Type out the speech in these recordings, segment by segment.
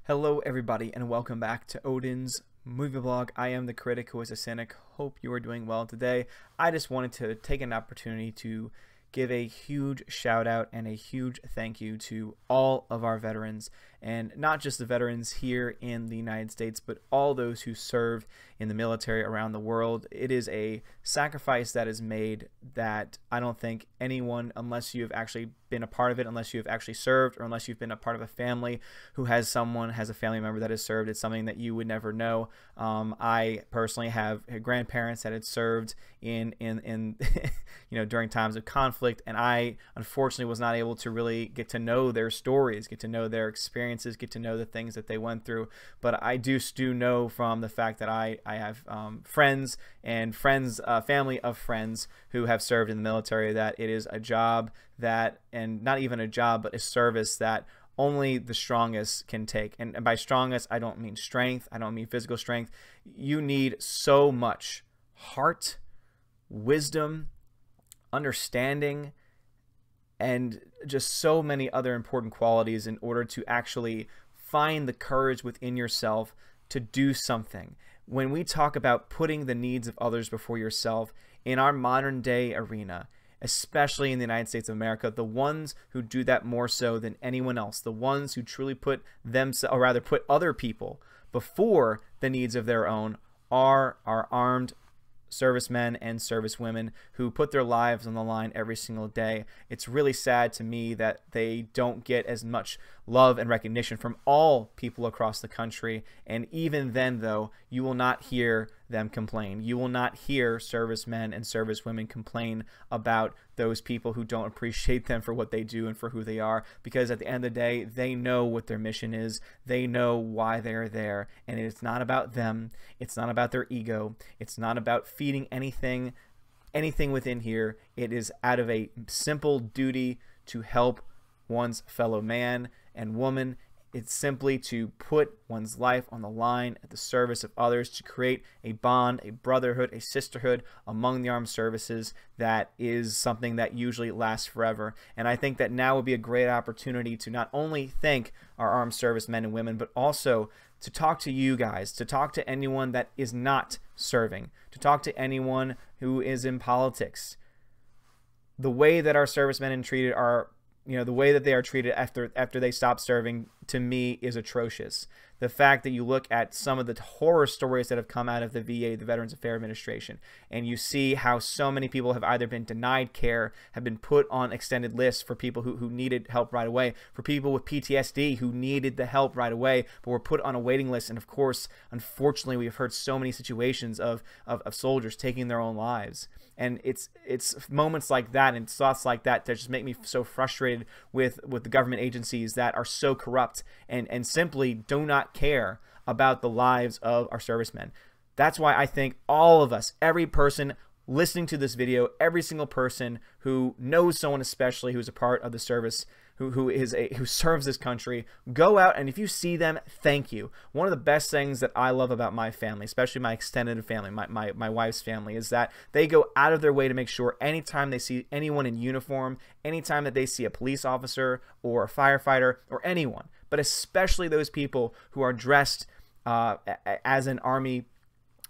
Hello everybody and welcome back to Odin's movie vlog. I am the critic who is a cynic. Hope you are doing well today. I just wanted to take an opportunity to give a huge shout out and a huge thank you to all of our veterans, and not just the veterans here in the United States, but all those who serve in the military around the world. It is a sacrifice that is made that I don't think anyone, unless you've actually been a part of it, unless you've actually served, or unless you've been a part of a family who has a family member that has served, it's something that you would never know. I personally have grandparents that had served in during times of conflict, and I unfortunately was not able to really get to know their stories, get to know their experiences, get to know the things that they went through. But I do know from the fact that I have friends and family of friends who have served in the military, that it is a job that, and not even a job, but a service that only the strongest can take. And by strongest, I don't mean strength, I don't mean physical strength. You need so much heart, wisdom, understanding, and just so many other important qualities in order to actually find the courage within yourself to do something. When we talk about putting the needs of others before yourself in our modern day arena, especially in the United States of America, the ones who do that more so than anyone else, the ones who truly put themselves, or rather put other people before the needs of their own, are our armed servicemen and servicewomen who put their lives on the line every single day. It's really sad to me that they don't get as much love and recognition from all people across the country. And even then, though, you will not hear them complain. You will not hear servicemen and servicewomen complain about those people who don't appreciate them for what they do and for who they are, because at the end of the day, they know what their mission is. They know why they're there, and it's not about them. It's not about their ego. It's not about feeding anything within here. It is out of a simple duty to help one's fellow man and woman. It's simply to put one's life on the line at the service of others, to create a bond, a brotherhood, a sisterhood among the armed services that is something that usually lasts forever. And I think that now would be a great opportunity to not only thank our armed service men and women, but also to talk to you guys, to talk to anyone that is not serving, to talk to anyone who is in politics. The way that our servicemen and treated are, the way that they are treated after they stop serving, to me, is atrocious. The fact that you look at some of the horror stories that have come out of the VA, the Veterans Affairs Administration, and you see how so many people have either been denied care, have been put on extended lists for people who needed help right away, for people with PTSD who needed the help right away, but were put on a waiting list. And of course, unfortunately, we've heard so many situations of soldiers taking their own lives. And it's moments like that and thoughts like that that just make me so frustrated with the government agencies that are so corrupt and simply do not care about the lives of our servicemen. That's why I think all of us, every person listening to this video, every single person who knows someone especially who's a part of the service, who serves this country, go out, and if you see them, thank you. One of the best things that I love about my family, especially my extended family, my wife's family, is that they go out of their way to make sure anytime they see anyone in uniform, anytime that they see a police officer or a firefighter or anyone, but especially those people who are dressed as an Army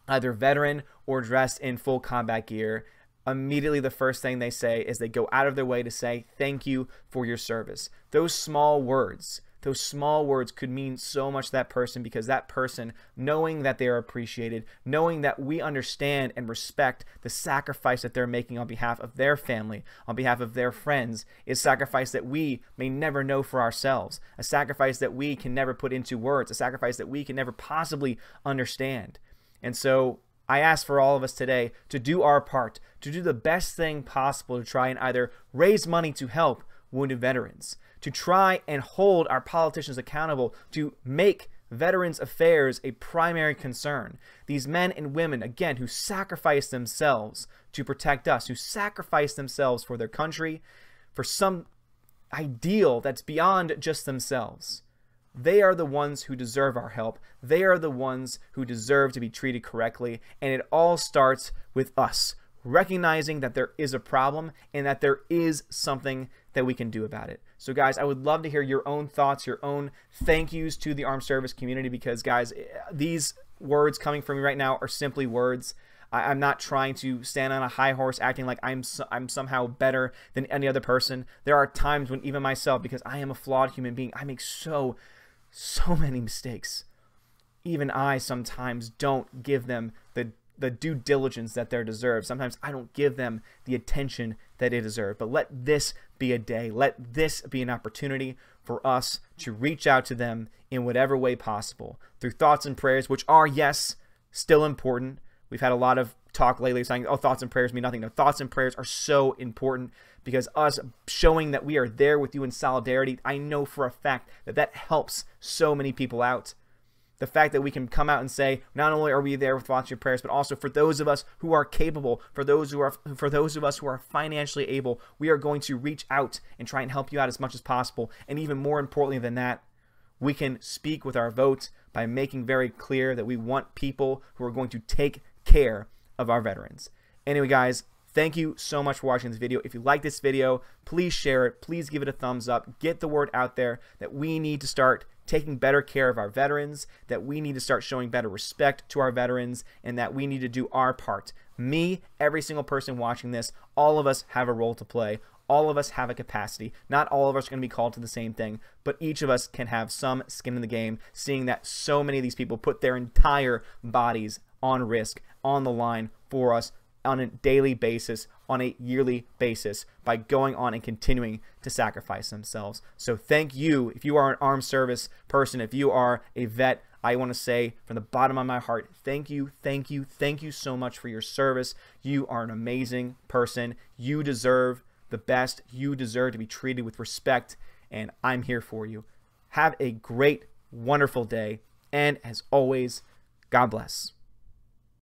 either veteran or dressed in full combat gear, immediately the first thing they say is they go out of their way to say thank you for your service. Those small words could mean so much to that person, because that person, knowing that they are appreciated, knowing that we understand and respect the sacrifice that they're making on behalf of their family, on behalf of their friends, is sacrifice that we may never know for ourselves, a sacrifice that we can never put into words, a sacrifice that we can never possibly understand. And so I ask for all of us today to do our part, to do the best thing possible to try and either raise money to help wounded veterans, to try and hold our politicians accountable to make Veterans Affairs a primary concern. These men and women, again, who sacrifice themselves to protect us, who sacrifice themselves for their country, for some ideal that's beyond just themselves. They are the ones who deserve our help. They are the ones who deserve to be treated correctly. And it all starts with us recognizing that there is a problem and that there is something that we can do about it. So guys, I would love to hear your own thoughts, your own thank yous to the armed service community, because guys, these words coming from me right now are simply words. I'm not trying to stand on a high horse acting like I'm somehow better than any other person. There are times when even myself, because I am a flawed human being, I make so many mistakes. Even I sometimes don't give them the due diligence that they deserve. Sometimes I don't give them the attention that they deserve. But let this be a day. Let this be an opportunity for us to reach out to them in whatever way possible through thoughts and prayers, which are, yes, still important. We've had a lot of talk lately saying, oh, thoughts and prayers mean nothing. No, thoughts and prayers are so important, because us showing that we are there with you in solidarity, I know for a fact that that helps so many people out. The fact that we can come out and say, not only are we there with thoughts and prayers, but also for those of us who are capable, for those of us who are financially able, we are going to reach out and try and help you out as much as possible. And even more importantly than that, we can speak with our votes by making very clear that we want people who are going to take care of our veterans. Anyway, guys, thank you so much for watching this video. If you like this video, please share it. Please give it a thumbs up. Get the word out there that we need to start taking better care of our veterans, that we need to start showing better respect to our veterans, and that we need to do our part. Me, every single person watching this, all of us have a role to play. All of us have a capacity. Not all of us are going to be called to the same thing, but each of us can have some skin in the game, seeing that so many of these people put their entire bodies on risk, on the line for us on a daily basis, on a yearly basis, by going on and continuing to sacrifice themselves. So thank you. If you are an armed service person, if you are a vet, I want to say from the bottom of my heart, thank you, thank you, thank you so much for your service. You are an amazing person. You deserve the best. You deserve to be treated with respect, and I'm here for you. Have a great, wonderful day, and as always, God bless.